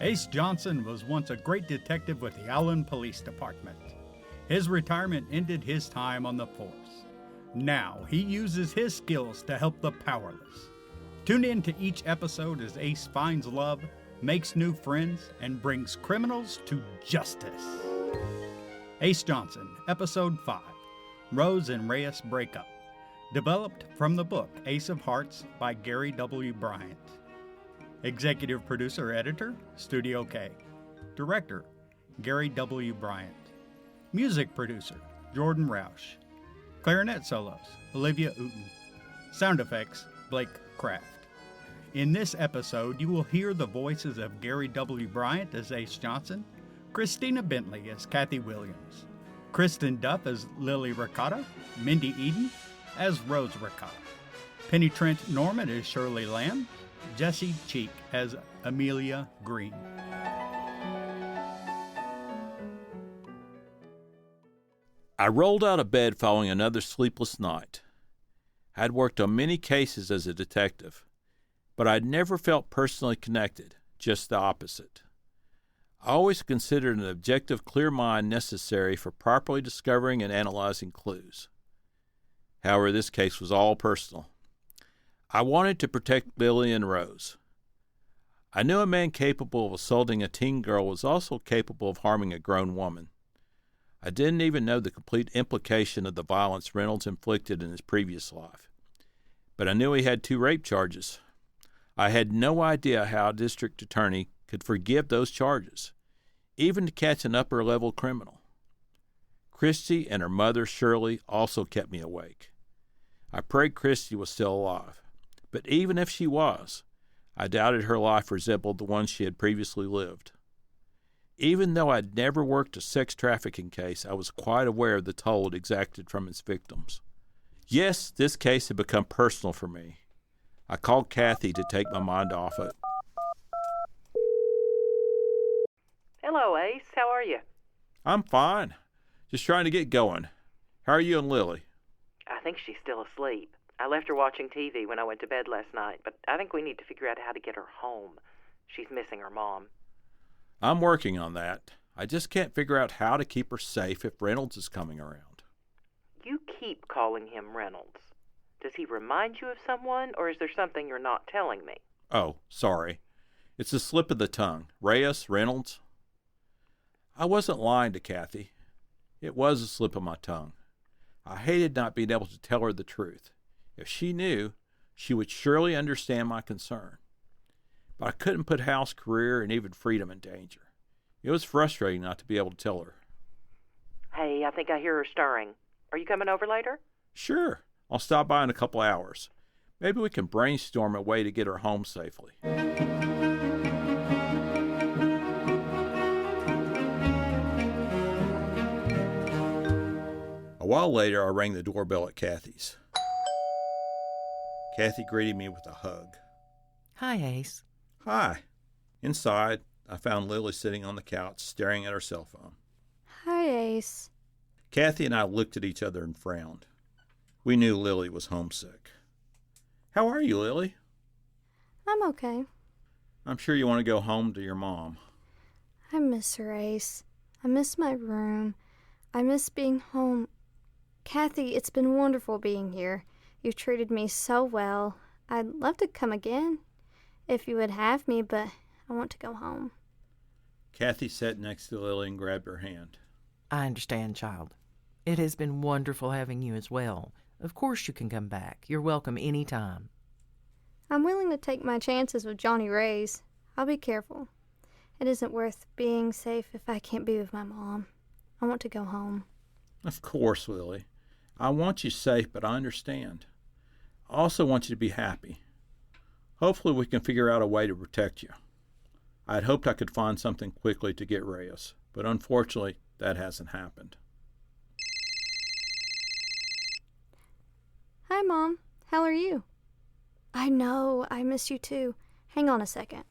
Ace Johnson was once a great detective with the Allen Police Department. His retirement ended his time on the force. Now he uses his skills to help the powerless. Tune in to each episode as Ace finds love, makes new friends, and brings criminals to justice. Ace Johnson, Episode 5, Rose and Reyes Break Up. Developed from the book Ace of Hearts by Gary W. Bryant. Executive Producer Editor, Studio K. Director, Gary W. Bryant. Music Producer, Jordan Roush. Clarinet Solos, Olivia Uten. Sound Effects, Blake Kraft. In this episode, you will hear the voices of Gary W. Bryant as Ace Johnson, Christina Bentley as Kathy Williams, Kristen Duff as Lily Ricotta, Mindy Eden as Rose Ricotta, Penny Trent Norman as Shirley Lamb, Jesse Cheek as Amelia Green. I rolled out of bed following another sleepless night. I had worked on many cases as a detective, but I'd never felt personally connected, just the opposite. I always considered an objective, clear mind necessary for properly discovering and analyzing clues. However, this case was all personal. I wanted to protect Lily and Rose. I knew a man capable of assaulting a teen girl was also capable of harming a grown woman. I didn't even know the complete implication of the violence Reynolds inflicted in his previous life. But I knew he had 2 rape charges. I had no idea how a district attorney could forgive those charges, even to catch an upper-level criminal. Christy and her mother, Shirley, also kept me awake. I prayed Christy was still alive, but even if she was, I doubted her life resembled the one she had previously lived. Even though I'd never worked a sex trafficking case, I was quite aware of the toll it exacted from its victims. Yes, this case had become personal for me. I called Kathy to take my mind off it. Hello, Ace. How are you? I'm fine. Just trying to get going. How are you and Lily? I think she's still asleep. I left her watching TV when I went to bed last night, but I think we need to figure out how to get her home. She's missing her mom. I'm working on that. I just can't figure out how to keep her safe if Reynolds is coming around. You keep calling him Reynolds. Does he remind you of someone, or is there something you're not telling me? Oh, sorry. It's a slip of the tongue. Reyes, Reynolds. I wasn't lying to Kathy. It was a slip of my tongue. I hated not being able to tell her the truth. If she knew, she would surely understand my concern. But I couldn't put house, career, and even freedom in danger. It was frustrating not to be able to tell her. Hey, I think I hear her stirring. Are you coming over later? Sure. I'll stop by in a couple hours. Maybe we can brainstorm a way to get her home safely. A while later, I rang the doorbell at Kathy's. Kathy greeted me with a hug. Hi, Ace. Hi. Inside, I found Lily sitting on the couch, staring at her cell phone. Hi, Ace. Kathy and I looked at each other and frowned. We knew Lily was homesick. How are you, Lily? I'm okay. I'm sure you want to go home to your mom. I miss her, Ace. I miss my room. I miss being home. Kathy, it's been wonderful being here. You've treated me so well. I'd love to come again, if you would have me, but I want to go home. Kathy sat next to Lily and grabbed her hand. I understand, child. It has been wonderful having you as well. Of course you can come back. You're welcome any time. I'm willing to take my chances with Johnny Reyes. I'll be careful. It isn't worth being safe if I can't be with my mom. I want to go home. Of course, Lily. I want you safe, but I understand. I also want you to be happy. Hopefully we can figure out a way to protect you. I had hoped I could find something quickly to get Reyes, but unfortunately that hasn't happened. Hi, Mom. How are you? I know. I miss you too. Hang on a second.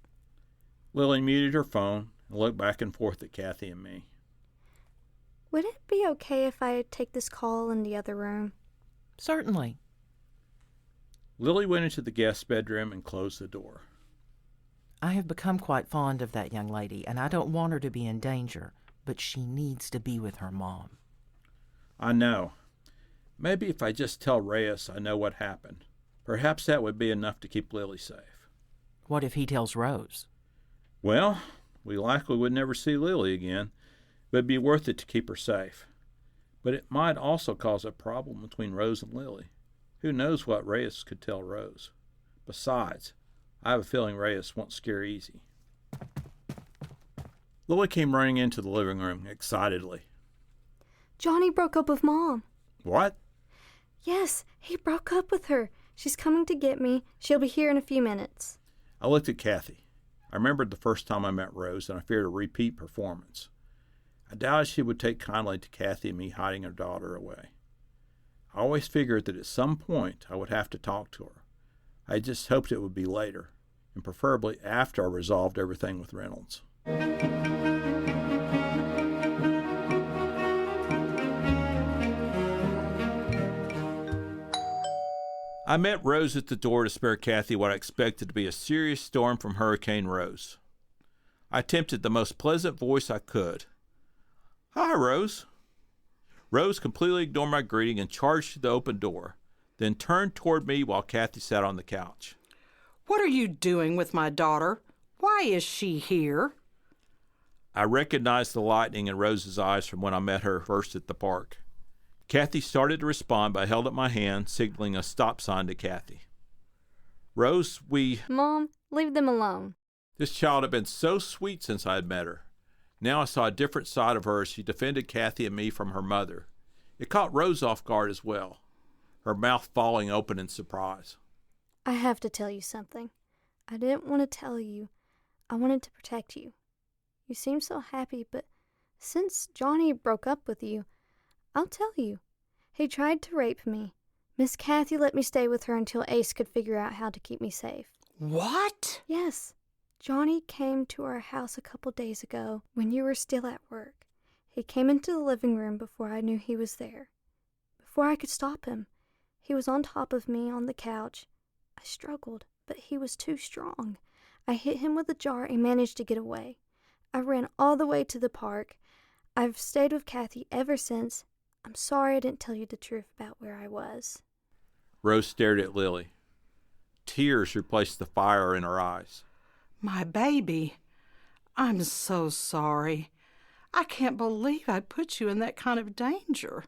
Lily muted her phone and looked back and forth at Kathy and me. Would it be okay if I take this call in the other room? Certainly. Lily went into the guest bedroom and closed the door. I have become quite fond of that young lady, and I don't want her to be in danger, but she needs to be with her mom. I know. Maybe if I just tell Reyes I know what happened, perhaps that would be enough to keep Lily safe. What if he tells Rose? Well, we likely would never see Lily again, but it'd be worth it to keep her safe. But it might also cause a problem between Rose and Lily. Who knows what Reyes could tell Rose? Besides, I have a feeling Reyes won't scare easy. Lily came running into the living room excitedly. Johnny broke up with Mom. What? Yes, he broke up with her. She's coming to get me. She'll be here in a few minutes. I looked at Kathy. I remembered the first time I met Rose, and I feared a repeat performance. I doubted she would take kindly to Kathy and me hiding her daughter away. I always figured that at some point I would have to talk to her. I just hoped it would be later, and preferably after I resolved everything with Reynolds. I met Rose at the door to spare Kathy what I expected to be a serious storm from Hurricane Rose. I attempted the most pleasant voice I could. "Hi, Rose." Rose completely ignored my greeting and charged to the open door, then turned toward me while Kathy sat on the couch. "What are you doing with my daughter? Why is she here?" I recognized the lightning in Rose's eyes from when I met her first at the park. Kathy started to respond, but I held up my hand, signaling a stop sign to Kathy. "Rose, Mom, leave them alone." This child had been so sweet since I had met her. Now I saw a different side of her as she defended Kathy and me from her mother. It caught Rose off guard as well, her mouth falling open in surprise. I have to tell you something. I didn't want to tell you. I wanted to protect you. You seem so happy, but since Johnny broke up with you, I'll tell you. He tried to rape me. Miss Kathy let me stay with her until Ace could figure out how to keep me safe. What? Yes. Johnny came to our house a couple days ago when you were still at work. He came into the living room before I knew he was there. Before I could stop him, he was on top of me on the couch. I struggled, but he was too strong. I hit him with a jar and managed to get away. I ran all the way to the park. I've stayed with Kathy ever since. I'm sorry I didn't tell you the truth about where I was. Rose stared at Lily. Tears replaced the fire in her eyes. My baby. I'm so sorry. I can't believe I put you in that kind of danger.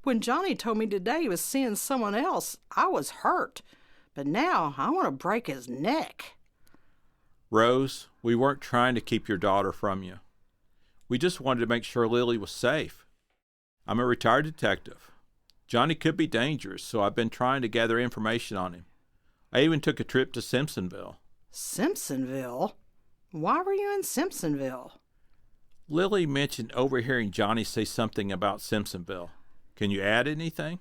When Johnny told me today he was seeing someone else, I was hurt. But now I want to break his neck. Rose, we weren't trying to keep your daughter from you. We just wanted to make sure Lily was safe. I'm a retired detective. Johnny could be dangerous, so I've been trying to gather information on him. I even took a trip to Simpsonville. Simpsonville? Why were you in Simpsonville? Lily mentioned overhearing Johnny say something about Simpsonville. Can you add anything?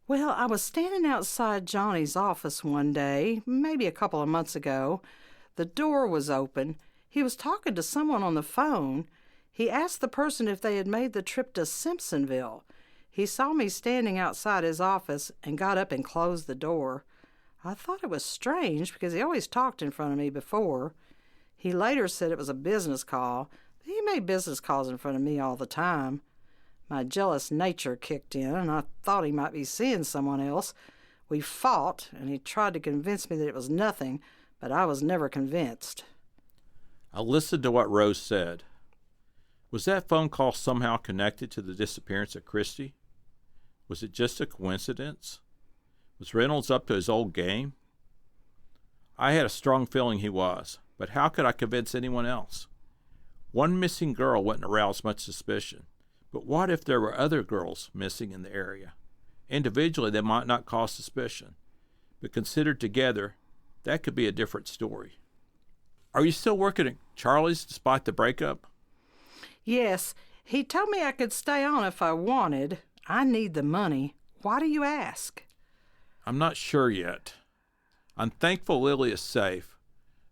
Well, I was standing outside Johnny's office one day, maybe a couple of months ago. The door was open. He was talking to someone on the phone. He asked the person if they had made the trip to Simpsonville. He saw me standing outside his office and got up and closed the door. I thought it was strange because he always talked in front of me before. He later said it was a business call, but he made business calls in front of me all the time. My jealous nature kicked in, and I thought he might be seeing someone else. We fought, and he tried to convince me that it was nothing, but I was never convinced. I listened to what Rose said. Was that phone call somehow connected to the disappearance of Christy? Was it just a coincidence? Was Reynolds up to his old game? I had a strong feeling he was, but how could I convince anyone else? One missing girl wouldn't arouse much suspicion, but what if there were other girls missing in the area? Individually, they might not cause suspicion, but considered together, that could be a different story. Are you still working at Charlie's despite the breakup? Yes, he told me I could stay on if I wanted. I need the money. Why do you ask? I'm not sure yet. I'm thankful Lily is safe.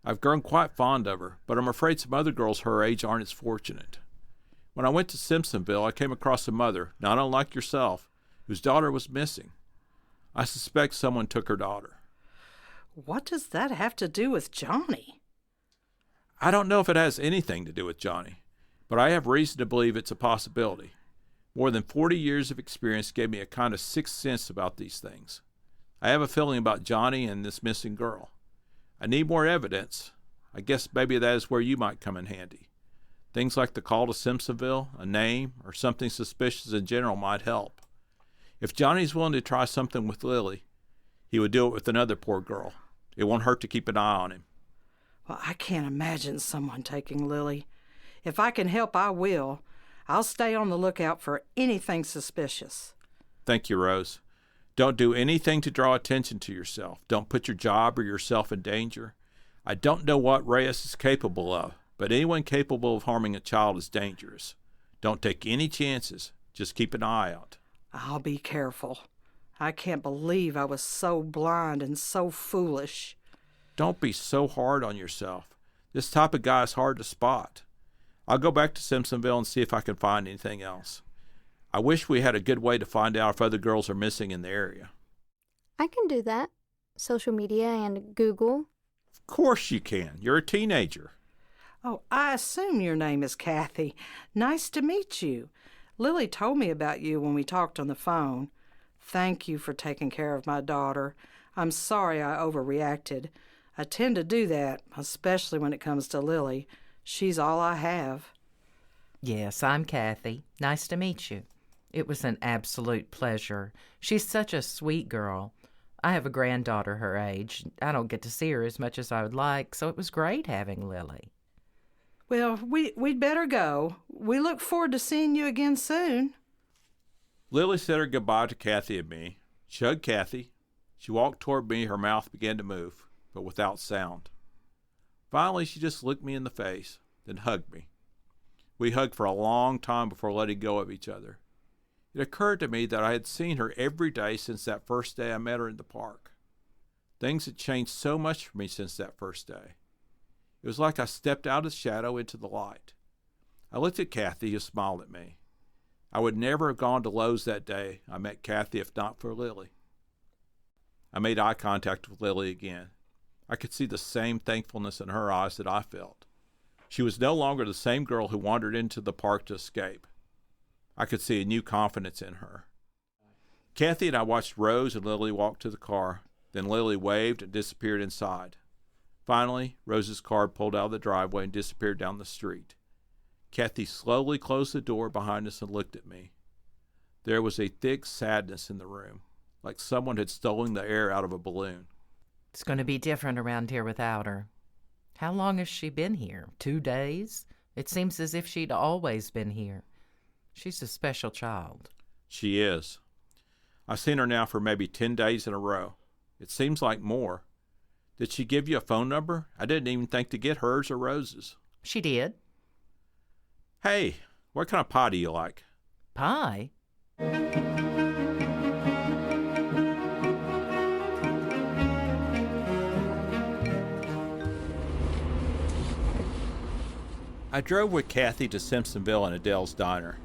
I've grown quite fond of her, but I'm afraid some other girls her age aren't as fortunate. When I went to Simpsonville, I came across a mother, not unlike yourself, whose daughter was missing. I suspect someone took her daughter. What does that have to do with Johnny? I don't know if it has anything to do with Johnny, but I have reason to believe it's a possibility. More than 40 years of experience gave me a kind of sixth sense about these things. I have a feeling about Johnny and this missing girl. I need more evidence. I guess maybe that is where you might come in handy. Things like the call to Simpsonville, a name, or something suspicious in general might help. If Johnny's willing to try something with Lily, he would do it with another poor girl. It won't hurt to keep an eye on him. Well, I can't imagine someone taking Lily. If I can help, I will. I'll stay on the lookout for anything suspicious. Thank you, Rose. Don't do anything to draw attention to yourself. Don't put your job or yourself in danger. I don't know what Reyes is capable of, but anyone capable of harming a child is dangerous. Don't take any chances. Just keep an eye out. I'll be careful. I can't believe I was so blind and so foolish. Don't be so hard on yourself. This type of guy is hard to spot. I'll go back to Simpsonville and see if I can find anything else. I wish we had a good way to find out if other girls are missing in the area. I can do that. Social media and Google. Of course you can. You're a teenager. Oh, I assume your name is Kathy. Nice to meet you. Lily told me about you when we talked on the phone. Thank you for taking care of my daughter. I'm sorry I overreacted. I tend to do that, especially when it comes to Lily. She's all I have. Yes, I'm Kathy. Nice to meet you. It was an absolute pleasure. She's such a sweet girl. I have a granddaughter her age. I don't get to see her as much as I would like, so it was great having Lily. Well, we'd better go. We look forward to seeing you again soon. Lily said her goodbye to Kathy and me. She hugged Kathy. She walked toward me. Her mouth began to move, but without sound. Finally, she just looked me in the face, then hugged me. We hugged for a long time before letting go of each other. It occurred to me that I had seen her every day since that first day I met her in the park. Things had changed so much for me since that first day. It was like I stepped out of the shadow into the light. I looked at Kathy, who smiled at me. I would never have gone to Lowe's that day I met Kathy if not for Lily. I made eye contact with Lily again. I could see the same thankfulness in her eyes that I felt. She was no longer the same girl who wandered into the park to escape. I could see a new confidence in her. Kathy and I watched Rose and Lily walk to the car. Then Lily waved and disappeared inside. Finally, Rose's car pulled out of the driveway and disappeared down the street. Kathy slowly closed the door behind us and looked at me. There was a thick sadness in the room, like someone had stolen the air out of a balloon. It's going to be different around here without her. How long has she been here? 2 days? It seems as if she'd always been here. She's a special child. She is. I've seen her now for maybe 10 days in a row. It seems like more. Did she give you a phone number? I didn't even think to get hers or Rose's. She did. Hey, what kind of pie do you like? Pie? I drove with Kathy to Simpsonville and Adele's diner.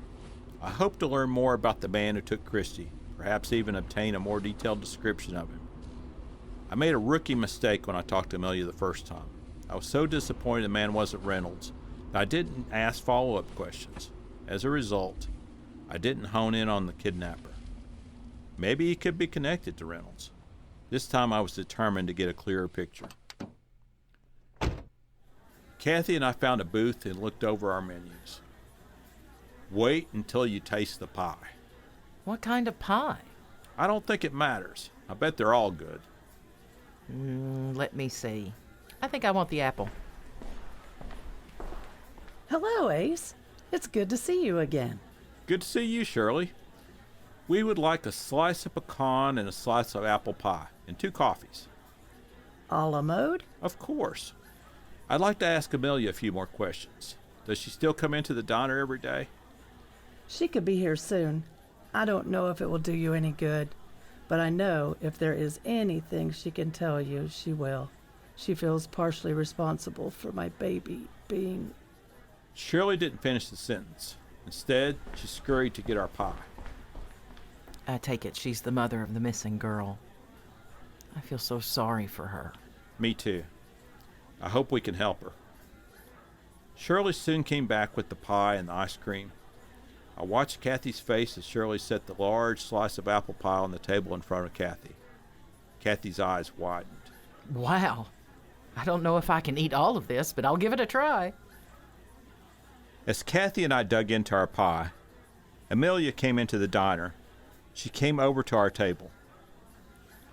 I hope to learn more about the man who took Christy, perhaps even obtain a more detailed description of him. I made a rookie mistake when I talked to Amelia the first time. I was so disappointed the man wasn't Reynolds that I didn't ask follow-up questions. As a result, I didn't hone in on the kidnapper. Maybe he could be connected to Reynolds. This time I was determined to get a clearer picture. Kathy and I found a booth and looked over our menus. Wait until you taste the pie. What kind of pie? I don't think it matters. I bet they're all good. Let me see. I think I want the apple. Hello, Ace. It's good to see you again. Good to see you, Shirley. We would like a slice of pecan and a slice of apple pie, and 2 coffees. A la mode? Of course. I'd like to ask Amelia a few more questions. Does she still come into the diner every day? She could be here soon. I don't know if it will do you any good, but I know if there is anything she can tell you, she will. She feels partially responsible for my baby being... Shirley didn't finish the sentence. Instead, she scurried to get our pie. I take it she's the mother of the missing girl. I feel so sorry for her. Me too. I hope we can help her. Shirley soon came back with the pie and the ice cream. I watched Kathy's face as Shirley set the large slice of apple pie on the table in front of Kathy. Kathy's eyes widened. Wow. I don't know if I can eat all of this, but I'll give it a try. As Kathy and I dug into our pie, Amelia came into the diner. She came over to our table.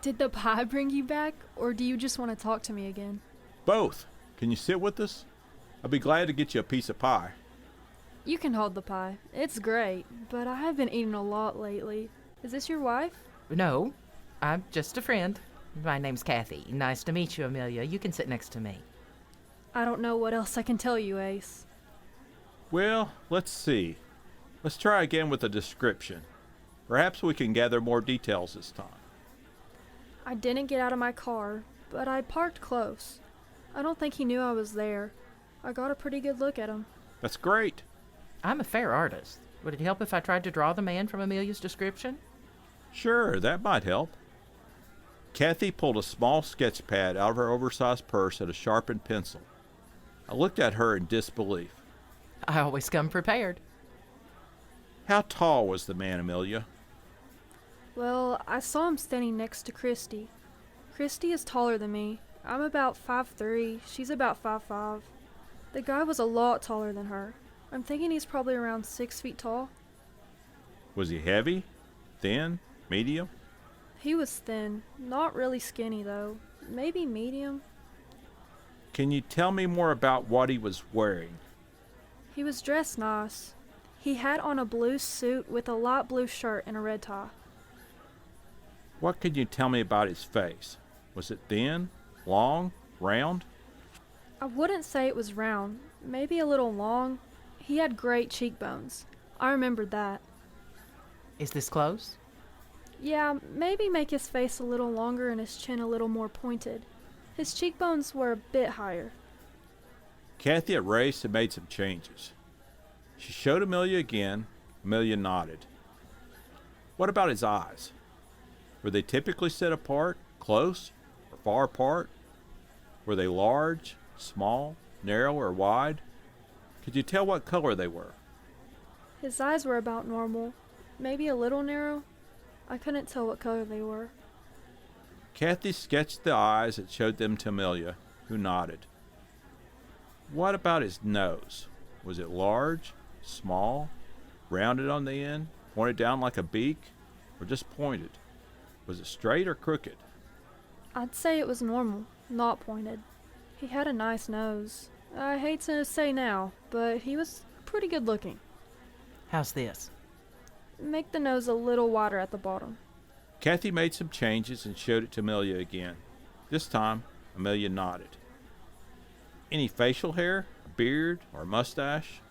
Did the pie bring you back, or do you just want to talk to me again? Both. Can you sit with us? I'll be glad to get you a piece of pie. You can hold the pie. It's great, but I have been eating a lot lately. Is this your wife? No, I'm just a friend. My name's Kathy. Nice to meet you, Amelia. You can sit next to me. I don't know what else I can tell you, Ace. Well, let's see. Let's try again with a description. Perhaps we can gather more details this time. I didn't get out of my car, but I parked close. I don't think he knew I was there. I got a pretty good look at him. That's great. I'm a fair artist. Would it help if I tried to draw the man from Amelia's description? Sure, that might help. Kathy pulled a small sketch pad out of her oversized purse and a sharpened pencil. I looked at her in disbelief. I always come prepared. How tall was the man, Amelia? Well, I saw him standing next to Christy. Christy is taller than me. I'm about 5'3". She's about 5'5". The guy was a lot taller than her. I'm thinking he's probably around 6 feet tall. Was he heavy? Thin? Medium? He was thin. Not really skinny, though. Maybe medium. Can you tell me more about what he was wearing? He was dressed nice. He had on a blue suit with a light blue shirt and a red tie. What can you tell me about his face? Was it thin, long, round? I wouldn't say it was round. Maybe a little long. He had great cheekbones. I remembered that. Is this close? Yeah, maybe make his face a little longer and his chin a little more pointed. His cheekbones were a bit higher. Kathy at Reyes had made some changes. She showed Amelia again. Amelia nodded. What about his eyes? Were they typically set apart, close, or far apart? Were they large, small, narrow, or wide? Could you tell what color they were? His eyes were about normal, maybe a little narrow. I couldn't tell what color they were. Kathy sketched the eyes and showed them to Amelia, who nodded. What about his nose? Was it large, small, rounded on the end, pointed down like a beak, or just pointed? Was it straight or crooked? I'd say it was normal, not pointed. He had a nice nose. I hate to say now, but he was pretty good looking. How's this? Make the nose a little wider at the bottom. Kathy made some changes and showed it to Amelia again. This time, Amelia nodded. Any facial hair, a beard, or a mustache?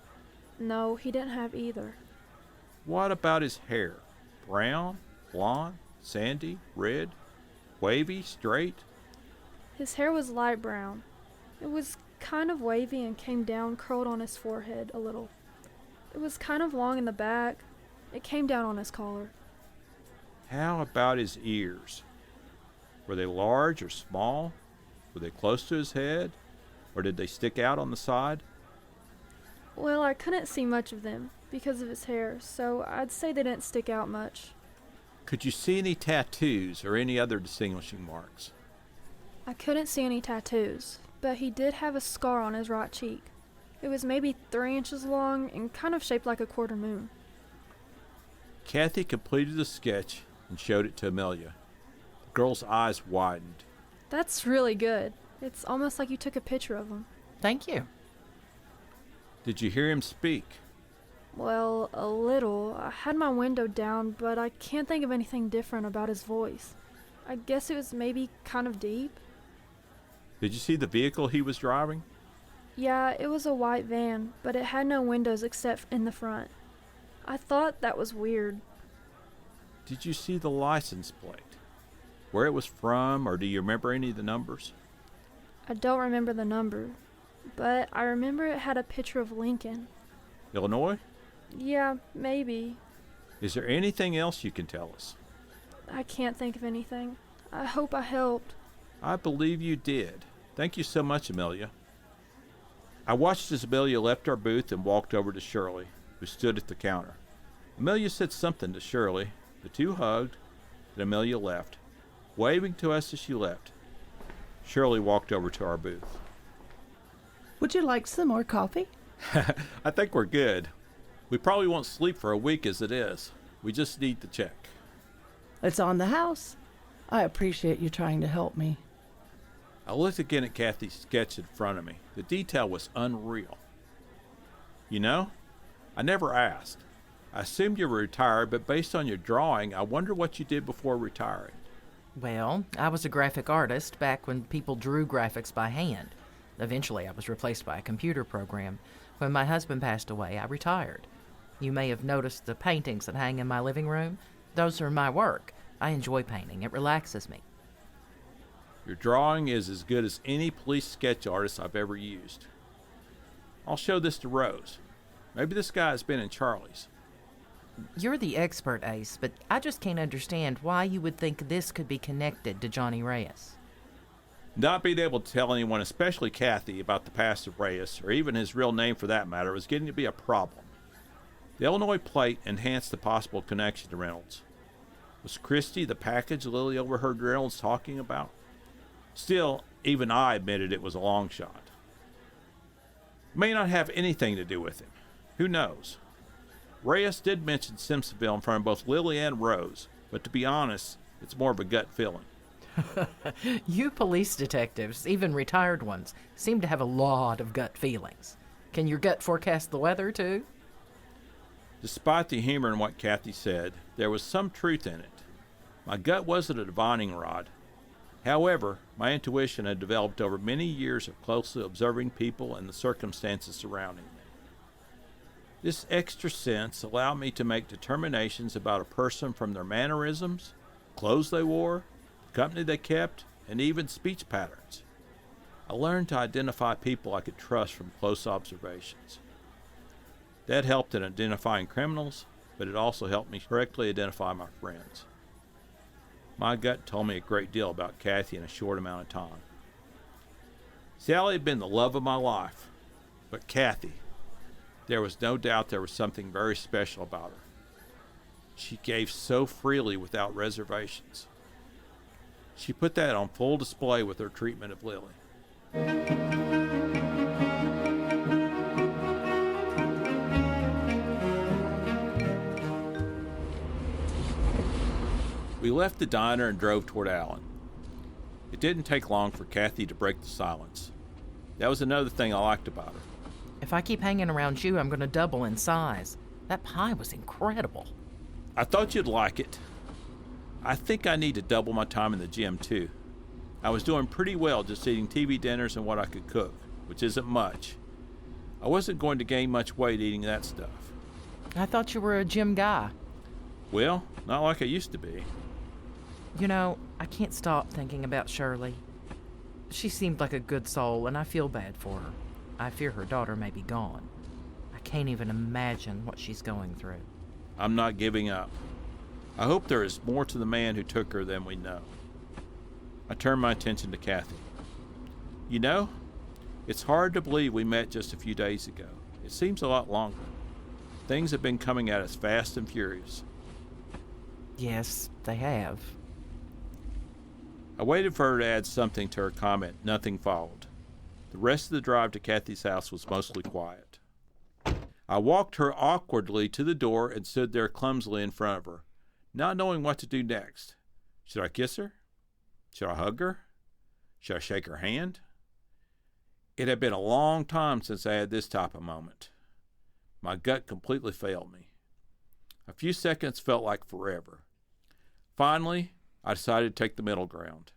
No, he didn't have either. What about his hair? Brown, blonde, sandy, red, wavy, straight? His hair was light brown. It was kind of wavy and came down, curled on his forehead a little. It was kind of long in the back. It came down on his collar. How about his ears? Were they large or small? Were they close to his head? Or did they stick out on the side? Well, I couldn't see much of them because of his hair, so I'd say they didn't stick out much. Could you see any tattoos or any other distinguishing marks? I couldn't see any tattoos, but he did have a scar on his right cheek. It was maybe 3 inches long and kind of shaped like a quarter moon. Kathy completed the sketch and showed it to Amelia. The girl's eyes widened. That's really good. It's almost like you took a picture of him. Thank you. Did you hear him speak? Well, a little. I had my window down, but I can't think of anything different about his voice. I guess it was maybe kind of deep. Did you see the vehicle he was driving? Yeah, it was a white van, but it had no windows except in the front. I thought that was weird. Did you see the license plate? Where it was from, or do you remember any of the numbers? I don't remember the number, but I remember it had a picture of Lincoln. Illinois? Yeah, maybe. Is there anything else you can tell us? I can't think of anything. I hope I helped. I believe you did. Thank you so much, Amelia. I watched as Amelia left our booth and walked over to Shirley, who stood at the counter. Amelia said something to Shirley. The two hugged, and Amelia left, waving to us as she left. Shirley walked over to our booth. Would you like some more coffee? I think we're good. We probably won't sleep for a week as it is. We just need the check. It's on the house. I appreciate you trying to help me. I looked again at Kathy's sketch in front of me. The detail was unreal. You know, I never asked. I assumed you were retired, but based on your drawing, I wonder what you did before retiring. Well, I was a graphic artist back when people drew graphics by hand. Eventually, I was replaced by a computer program. When my husband passed away, I retired. You may have noticed the paintings that hang in my living room. Those are my work. I enjoy painting. It relaxes me. Your drawing is as good as any police sketch artist I've ever used. I'll show this to Rose. Maybe this guy has been in Charlie's. You're the expert, Ace, but I just can't understand why you would think this could be connected to Johnny Reyes. Not being able to tell anyone, especially Kathy, about the past of Reyes, or even his real name for that matter, was getting to be a problem. The Illinois plate enhanced the possible connection to Reynolds. Was Christy the package Lily overheard Reynolds talking about? Still, even I admitted it was a long shot. It may not have anything to do with him. Who knows? Reyes did mention Simpsonville in front of both Lily and Rose, but to be honest, it's more of a gut feeling. You police detectives, even retired ones, seem to have a lot of gut feelings. Can your gut forecast the weather, too? Despite the humor in what Kathy said, there was some truth in it. My gut wasn't a divining rod. However, my intuition had developed over many years of closely observing people and the circumstances surrounding them. This extra sense allowed me to make determinations about a person from their mannerisms, clothes they wore, the company they kept, and even speech patterns. I learned to identify people I could trust from close observations. That helped in identifying criminals, but it also helped me correctly identify my friends. My gut told me a great deal about Kathy in a short amount of time. Sally had been the love of my life, but Kathy, there was no doubt there was something very special about her. She gave so freely without reservations. She put that on full display with her treatment of Lily. We left the diner and drove toward Allen. It didn't take long for Kathy to break the silence. That was another thing I liked about her. If I keep hanging around you, I'm going to double in size. That pie was incredible. I thought you'd like it. I think I need to double my time in the gym, too. I was doing pretty well just eating TV dinners and what I could cook, which isn't much. I wasn't going to gain much weight eating that stuff. I thought you were a gym guy. Well, not like I used to be. You know, I can't stop thinking about Shirley. She seemed like a good soul, and I feel bad for her. I fear her daughter may be gone. I can't even imagine what she's going through. I'm not giving up. I hope there is more to the man who took her than we know. I turned my attention to Kathy. You know, it's hard to believe we met just a few days ago. It seems a lot longer. Things have been coming at us fast and furious. Yes, they have. I waited for her to add something to her comment. Nothing followed. The rest of the drive to Kathy's house was mostly quiet. I walked her awkwardly to the door and stood there clumsily in front of her, not knowing what to do next. Should I kiss her? Should I hug her? Should I shake her hand? It had been a long time since I had this type of moment. My gut completely failed me. A few seconds felt like forever. Finally, I decided to take the middle ground.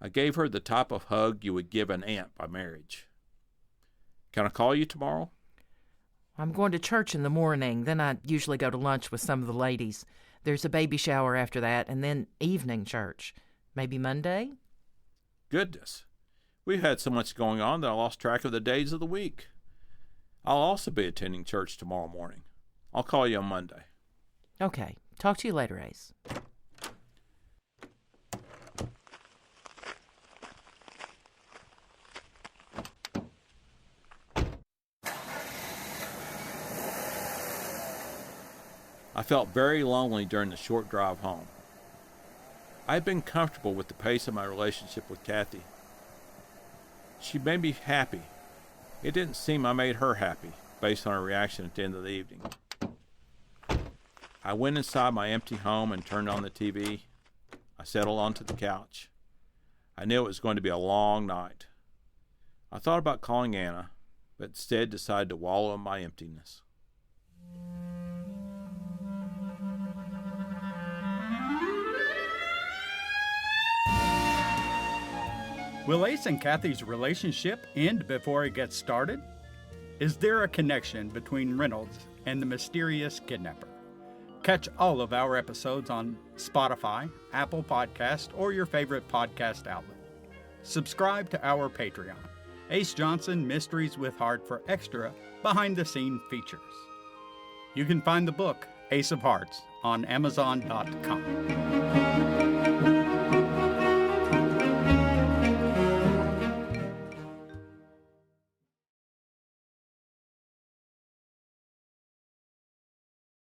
I gave her the type of hug you would give an aunt by marriage. Can I call you tomorrow? I'm going to church in the morning, then I usually go to lunch with some of the ladies. There's a baby shower after that, and then evening church. Maybe Monday? Goodness. We've had so much going on that I lost track of the days of the week. I'll also be attending church tomorrow morning. I'll call you on Monday. Okay. Talk to you later, Ace. felt very lonely during the short drive home. I had been comfortable with the pace of my relationship with Kathy. She made me happy. It didn't seem I made her happy, based on her reaction at the end of the evening. I went inside my empty home and turned on the TV. I settled onto the couch. I knew it was going to be a long night. I thought about calling Anna, but instead decided to wallow in my emptiness. Will Ace and Kathy's relationship end before it gets started? Is there a connection between Reynolds and the mysterious kidnapper? Catch all of our episodes on Spotify, Apple Podcast, or your favorite podcast outlet. Subscribe to our Patreon, Ace Johnson Mysteries with Heart, for extra behind-the-scene features. You can find the book, Ace of Hearts, on Amazon.com.